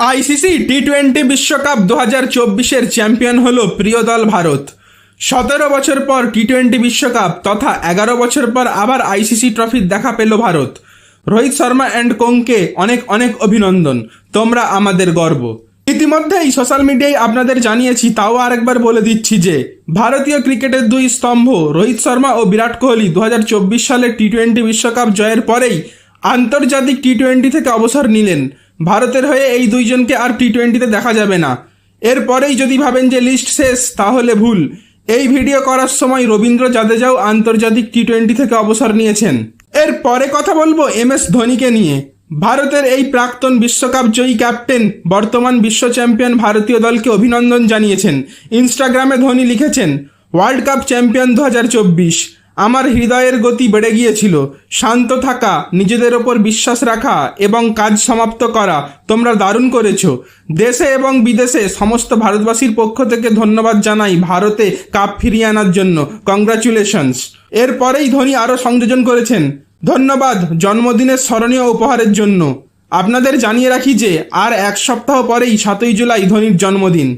ICC টি-20 বিশ্বকাপ 2024-এর champion হলো প্রিয় দল ভারত। 17 বছর পর টি-20 বিশ্বকাপ তথা 11 বছর পর আবার আইসিসি ট্রফির দেখা পেল ভারত। রোহিত শর্মা অ্যান্ড কোংকে অনেক অনেক অভিনন্দন, তোমরা আমাদের গর্ব। ইতিমধ্যেই সোশ্যাল মিডিয়ায় আপনাদের জানিয়েছি, তাও আরেকবার বলে দিচ্ছি যে ভারতীয় ক্রিকেটের দুই স্তম্ভ রোহিত শর্মা ও বিরাট কোহলি 2024 সালের টি-20 বিশ্বকাপ জয়ের পরেই আন্তর্জাতিক টি-20 থেকে অবসর নিলেন। ভারতের হয়ে এই দুইজনকে আর টি-20-তে দেখা যাবে না। এরপরেই যদি ভাবেন যে লিস্ট শেষ, তাহলে ভুল। এই ভিডিও করার সময় রবীন্দ্র জাদেজাও আন্তর্জাতিক টি-20 থেকে অবসর নিয়েছেন। এর পরে কথা বলবো MS ধোনিকে নিয়ে। ভারতের এই প্রাক্তন বিশ্বকাপ জয়ী ক্যাপ্টেন বর্তমান বিশ্ব চ্যাম্পিয়ন ভারতীয় দলকে অভিনন্দন জানিয়েছেন। ইনস্টাগ্রামে ধোনি লিখেছেন, ওয়ার্ল্ড কাপ চ্যাম্পিয়ন 2024, আমার হৃদয়ের গতি বেড়ে গিয়েছিল। শান্ত থাকা, নিজেদের ওপর বিশ্বাস রাখা এবং কাজ সমাপ্ত করা তোমরা দারুণ করেছো। দেশে এবং বিদেশে সমস্ত ভারতবাসীর পক্ষ থেকে ধন্যবাদ জানাই ভারতে কাপ ফিরিয়ে আনার জন্য। কংগ্রাচুলেশনস। এরপরেই ধোনি আরও সংযোজন করেছেন, ধন্যবাদ জন্মদিনের স্মরণীয় উপহারের জন্য। আপনাদের জানিয়ে রাখি যে আর এক সপ্তাহ পরেই 7ই জুলাই ধোনির জন্মদিন।